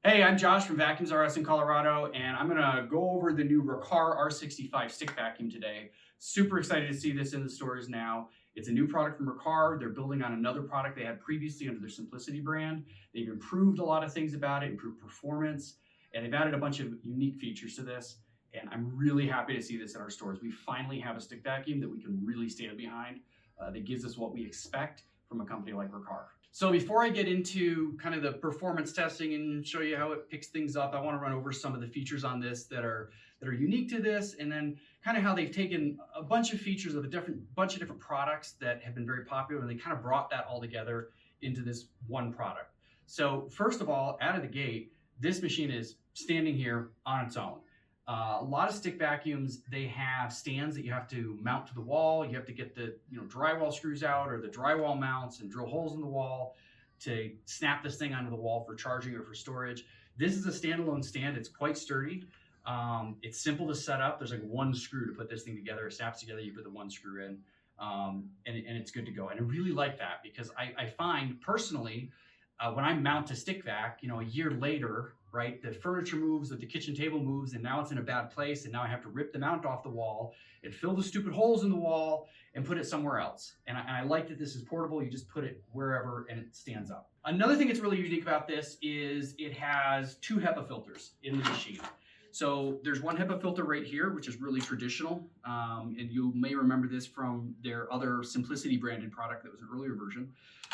Hey, I'm Josh from Vacuums R Us in Colorado, and I'm gonna go over the new Riccar R65 stick vacuum today. Super excited to see this in the stores now. It's a new product from Riccar. They're building on another product they had previously under their Simplicity brand. They've improved a lot of things about it, improved performance, and they've added a bunch of unique features to this. And I'm really happy to see this in our stores. We finally have a stick vacuum that we can really stand behind that gives us what we expect from a company like Riccar. So before I get into kind of the performance testing and show you how it picks things up, I want to run over some of the features on this that are unique to this, and then kind of how they've taken a bunch of features of a bunch of different products that have been very popular, and they kind of brought that all together into this one product. So first of all, out of the gate, this machine is standing here on its own. A lot of stick vacuums, they have stands that you have to mount to the wall. You have to get the drywall screws out or the drywall mounts and drill holes in the wall to snap this thing onto the wall for charging or for storage. This is a standalone stand. It's quite sturdy. It's simple to set up. There's like one screw to put this thing together. It snaps together. You put the one screw in, and it's good to go. And I really like that because I find personally, when I mount a stick vac, a year later, right, the furniture moves, or the kitchen table moves, and now it's in a bad place, and now I have to rip the mount off the wall and fill the stupid holes in the wall and put it somewhere else. And I like that this is portable. You just put it wherever and it stands up. Another thing that's really unique about this is it has 2 HEPA filters in the machine. So there's one HEPA filter right here, which is really traditional. And you may remember this from their other Simplicity branded product that was an earlier version.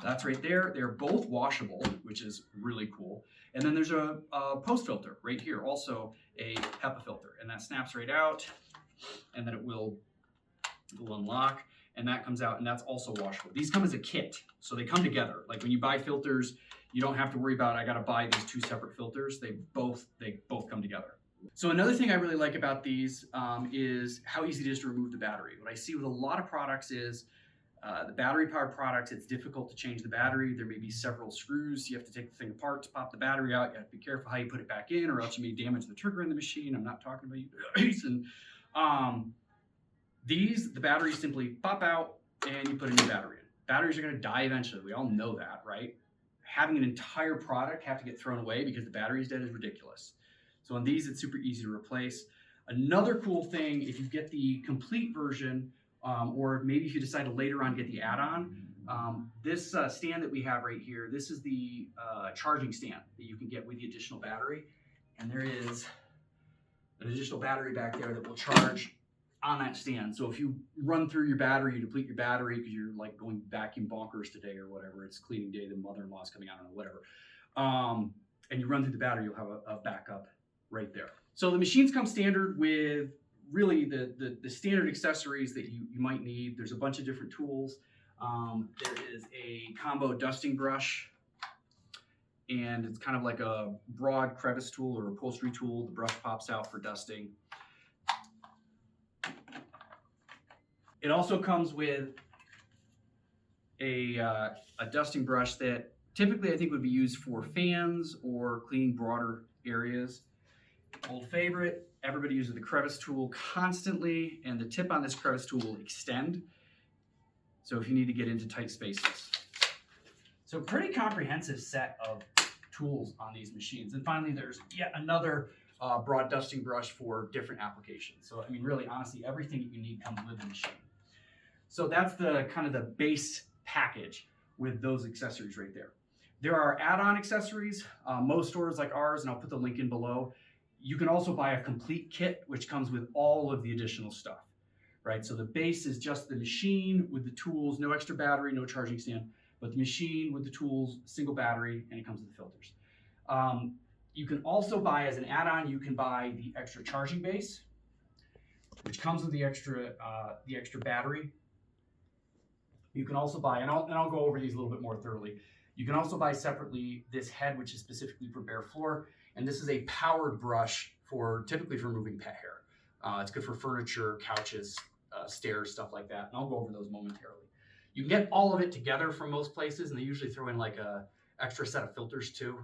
That's right there. They're both washable, which is really cool. And then there's a post filter right here, also a HEPA filter. And that snaps right out, and then it will unlock, and that comes out, and that's also washable. These come as a kit, so they come together. Like when you buy filters, you don't have to worry about, I gotta buy these 2 separate filters. They both come together. So another thing I really like about these is how easy it is to remove the battery. What I see with a lot of products is the battery-powered products, it's difficult to change the battery. There may be several screws. You have to take the thing apart to pop the battery out. You have to be careful how you put it back in, or else you may damage the trigger in the machine. I'm not talking about you guys. And the batteries simply pop out, and you put a new battery in. Batteries are going to die eventually. We all know that, right? Having an entire product have to get thrown away because the battery is dead is ridiculous. So on these, it's super easy to replace. Another cool thing, if you get the complete version, or maybe if you decide to later on get the add-on, this stand that we have right here, this is the charging stand that you can get with the additional battery. And there is an additional battery back there that will charge on that stand. So if you run through your battery, you deplete your battery because you're like going vacuum bonkers today or whatever, it's cleaning day, the mother-in-law's coming out or whatever, and you run through the battery, you'll have a backup right there. So the machines come standard with really the standard accessories that you might need. There's a bunch of different tools. There is a combo dusting brush, and it's kind of like a broad crevice tool or upholstery tool. The brush pops out for dusting. It also comes with a dusting brush that typically I think would be used for fans or cleaning broader areas. Old favorite, everybody uses the crevice tool constantly, and the tip on this crevice tool will extend. So if you need to get into tight spaces. So pretty comprehensive set of tools on these machines. And finally, there's yet another broad dusting brush for different applications. So I mean, really, honestly, everything that you need comes with the machine. So that's the kind of the base package with those accessories right there. There are add-on accessories. Most stores like ours, and I'll put the link in below, you can also buy a complete kit, which comes with all of the additional stuff, right? So the base is just the machine with the tools, no extra battery, no charging stand, but the machine with the tools, single battery, and it comes with the filters. You can also buy as an add-on, you can buy the extra charging base, which comes with the extra battery. You can also buy, and I'll go over these a little bit more thoroughly. You can also buy separately this head, which is specifically for bare floor. And this is a powered brush typically for removing pet hair. It's good for furniture, couches, stairs, stuff like that. And I'll go over those momentarily. You can get all of it together from most places, and they usually throw in like a extra set of filters too,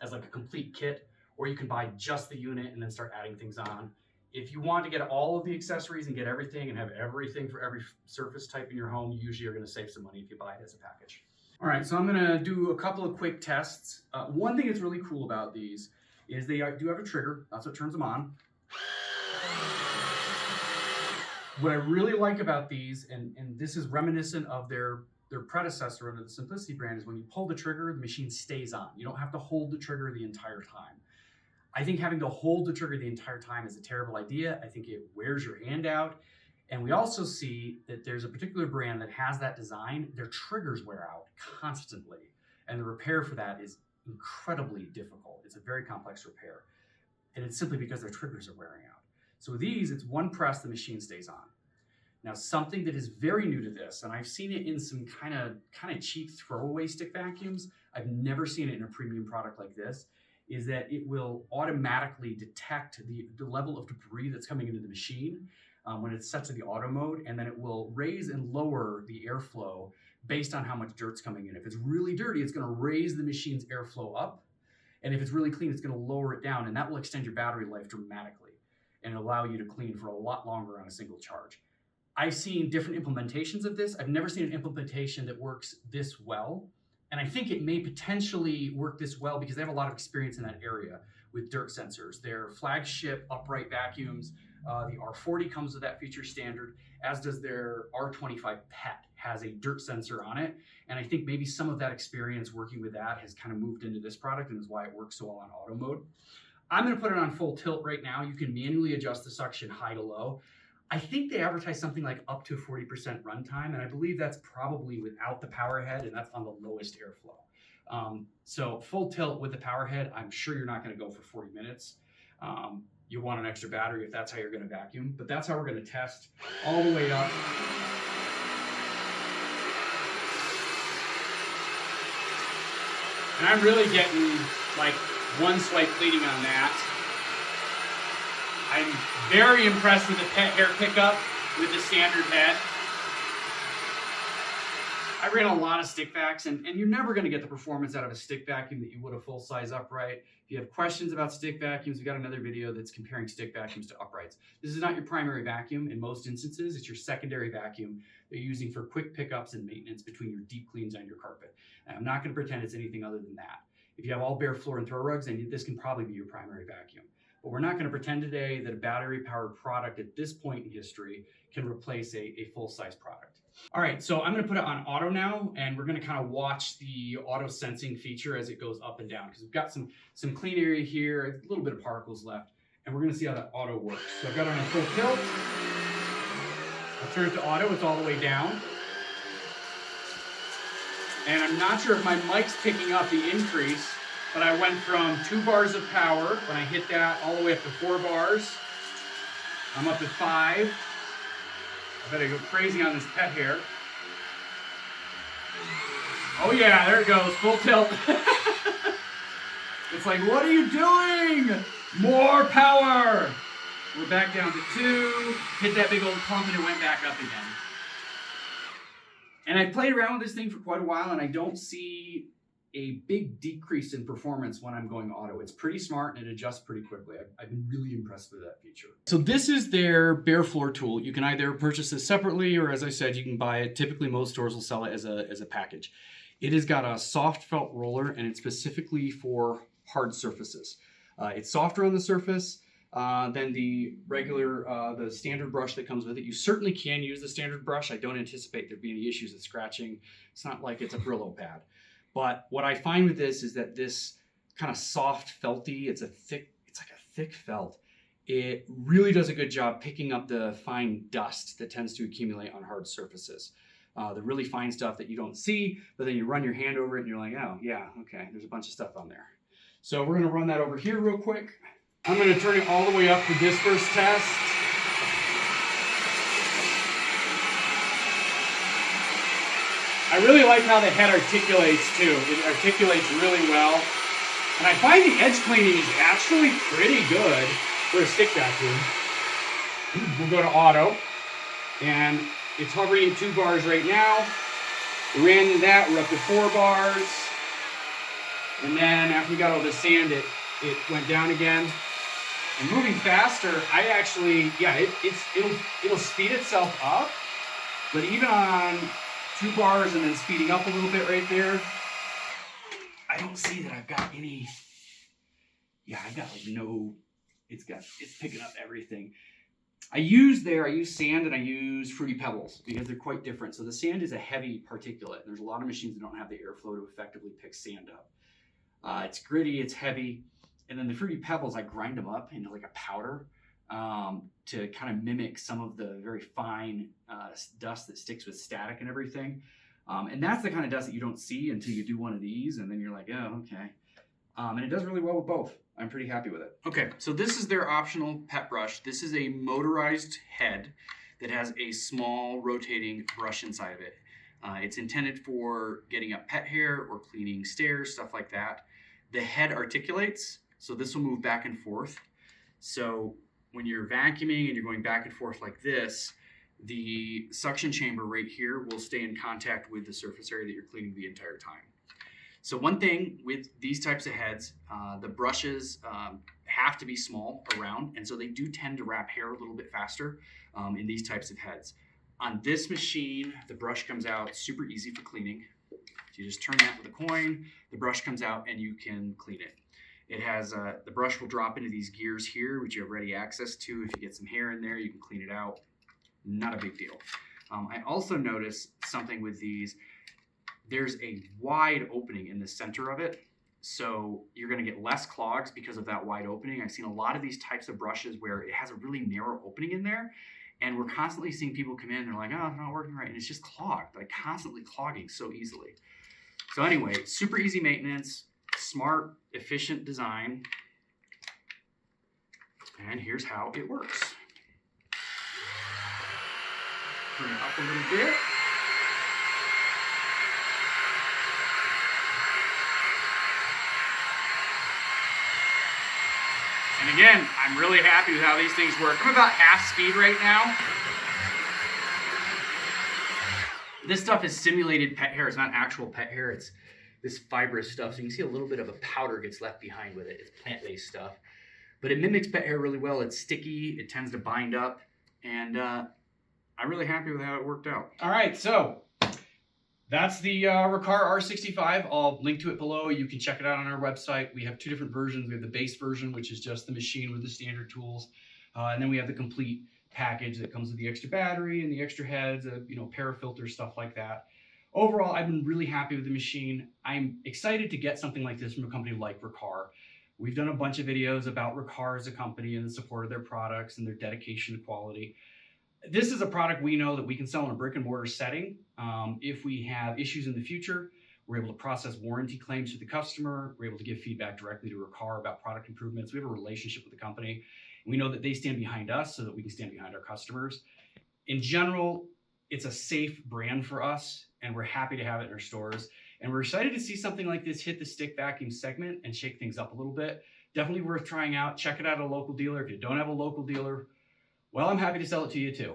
as like a complete kit, or you can buy just the unit and then start adding things on. If you want to get all of the accessories and get everything and have everything for every surface type in your home, you usually are going to save some money if you buy it as a package. All right, so I'm gonna do a couple of quick tests. One thing that's really cool about these is they do have a trigger. That's what turns them on. What I really like about these, and this is reminiscent of their predecessor under the Simplicity brand, is when you pull the trigger, the machine stays on. You don't have to hold the trigger the entire time. I think having to hold the trigger the entire time is a terrible idea. I think it wears your hand out. And we also see that there's a particular brand that has that design. Their triggers wear out constantly. And the repair for that is incredibly difficult. It's a very complex repair. And it's simply because their triggers are wearing out. So with these, it's one press, the machine stays on. Now, something that is very new to this, and I've seen it in some kind of cheap throwaway stick vacuums, I've never seen it in a premium product like this, is that it will automatically detect the level of debris that's coming into the machine when it's set to the auto mode, and then it will raise and lower the airflow based on how much dirt's coming in. If it's really dirty, it's gonna raise the machine's airflow up, and if it's really clean, it's gonna lower it down, and that will extend your battery life dramatically and allow you to clean for a lot longer on a single charge. I've seen different implementations of this. I've never seen an implementation that works this well. And I think it may potentially work this well because they have a lot of experience in that area with dirt sensors. Their flagship upright vacuums, the R40 comes with that feature standard, as does their R25 PET, has a dirt sensor on it. And I think maybe some of that experience working with that has kind of moved into this product and is why it works so well on auto mode. I'm gonna put it on full tilt right now. You can manually adjust the suction high to low. I think they advertise something like up to 40% runtime, and I believe that's probably without the power head, and that's on the lowest airflow. So full tilt with the power head, I'm sure you're not gonna go for 40 minutes. You want an extra battery if that's how you're gonna vacuum, but that's how we're gonna test all the way up. And I'm really getting like one swipe cleaning on that. I'm very impressed with the pet hair pickup with the standard head. I ran a lot of stick vacs, and you're never going to get the performance out of a stick vacuum that you would a full-size upright. If you have questions about stick vacuums, we've got another video that's comparing stick vacuums to uprights. This is not your primary vacuum. In most instances, it's your secondary vacuum that you're using for quick pickups and maintenance between your deep cleans on your carpet. And I'm not going to pretend it's anything other than that. If you have all bare floor and throw rugs, then this can probably be your primary vacuum. But we're not going to pretend today that a battery-powered product at this point in history can replace a full-size product. All right, so I'm going to put it on auto now, and we're going to kind of watch the auto sensing feature as it goes up and down, because we've got some clean area here, a little bit of particles left, and we're going to see how that auto works. So I've got it on full tilt. I'll turn it to auto. It's all the way down. And I'm not sure if my mic's picking up the increase, but I went from 2 bars of power when I hit that all the way up to 4 bars. I'm up at 5. I better go crazy on this pet hair. Oh yeah, there it goes, full tilt. It's like, what are you doing? More power. We're back down to 2. Hit that big old pump and it went back up again. And I played around with this thing for quite a while, and I don't see a big decrease in performance when I'm going auto. It's pretty smart and it adjusts pretty quickly. I've been really impressed with that feature. So this is their bare floor tool. You can either purchase this separately, or as I said, you can buy it. Typically, most stores will sell it as a package. It has got a soft felt roller, and it's specifically for hard surfaces. It's softer on the surface than the regular, the standard brush that comes with it. You certainly can use the standard brush. I don't anticipate there being any issues with scratching. It's not like it's a Brillo pad. But what I find with this is that this kind of soft felty, it's like a thick felt. It really does a good job picking up the fine dust that tends to accumulate on hard surfaces. The really fine stuff that you don't see, but then you run your hand over it and you're like, oh yeah, okay, there's a bunch of stuff on there. So we're gonna run that over here real quick. I'm gonna turn it all the way up for this first test. I really like how the head articulates too. It articulates really well. And I find the edge cleaning is actually pretty good for a stick vacuum. We'll go to auto. And it's hovering at 2 bars right now. We ran into that, we're up to 4 bars. And then after we got all the sand, it went down again. And moving faster, I actually, yeah, it'll speed itself up. But even on 2 bars and then speeding up a little bit right there. I don't see that I've got any, yeah, I've got like no, it's picking up everything. I use sand and I use Fruity Pebbles because they're quite different. So the sand is a heavy particulate. There's a lot of machines that don't have the airflow to effectively pick sand up. It's gritty, it's heavy. And then the Fruity Pebbles, I grind them up into like a powder to kind of mimic some of the very fine dust that sticks with static and everything. And that's the kind of dust that you don't see until you do one of these, and then you're like, oh, okay. And it does really well with both. I'm pretty happy with it. Okay, so this is their optional pet brush. This is a motorized head that has a small rotating brush inside of it. It's intended for getting up pet hair or cleaning stairs, stuff like that. The head articulates, so this will move back and forth. So when you're vacuuming and you're going back and forth like this, the suction chamber right here will stay in contact with the surface area that you're cleaning the entire time. So one thing with these types of heads, the brushes have to be small around, and so they do tend to wrap hair a little bit faster in these types of heads. On this machine, the brush comes out super easy for cleaning. So you just turn that with a coin, the brush comes out and you can clean it. It has, the brush will drop into these gears here, which you have ready access to. If you get some hair in there, you can clean it out. Not a big deal. I also noticed something with these. There's a wide opening in the center of it, so you're going to get less clogs because of that wide opening. I've seen a lot of these types of brushes where it has a really narrow opening in there, and we're constantly seeing people come in and they're like, oh, it's not working right, and it's just clogged, like constantly clogging so easily. So anyway, super easy maintenance, smart, efficient design, and here's how it works. Turn it up a little bit. And again, I'm really happy with how these things work. I'm about half speed right now. This stuff is simulated pet hair. It's not actual pet hair. It's this fibrous stuff. So you can see a little bit of a powder gets left behind with it. It's plant-based stuff. But it mimics pet hair really well. It's sticky. It tends to bind up. And I'm really happy with how it worked out. All right, so that's the Riccar R65. I'll link to it below. You can check it out on our website. We have 2 different versions. We have the base version, which is just the machine with the standard tools. And then we have the complete package that comes with the extra battery and the extra heads, parafilter, stuff like that. Overall, I've been really happy with the machine. I'm excited to get something like this from a company like Riccar. We've done a bunch of videos about Riccar as a company and the support of their products and their dedication to quality. This is a product we know that we can sell in a brick and mortar setting. If we have issues in the future, we're able to process warranty claims to the customer. We're able to give feedback directly to Riccar about product improvements. We have a relationship with the company. We know that they stand behind us so that we can stand behind our customers. In general, it's a safe brand for us, and we're happy to have it in our stores. And we're excited to see something like this hit the stick vacuum segment and shake things up a little bit. Definitely worth trying out. Check it out at a local dealer. If you don't have a local dealer, well, I'm happy to sell it to you too.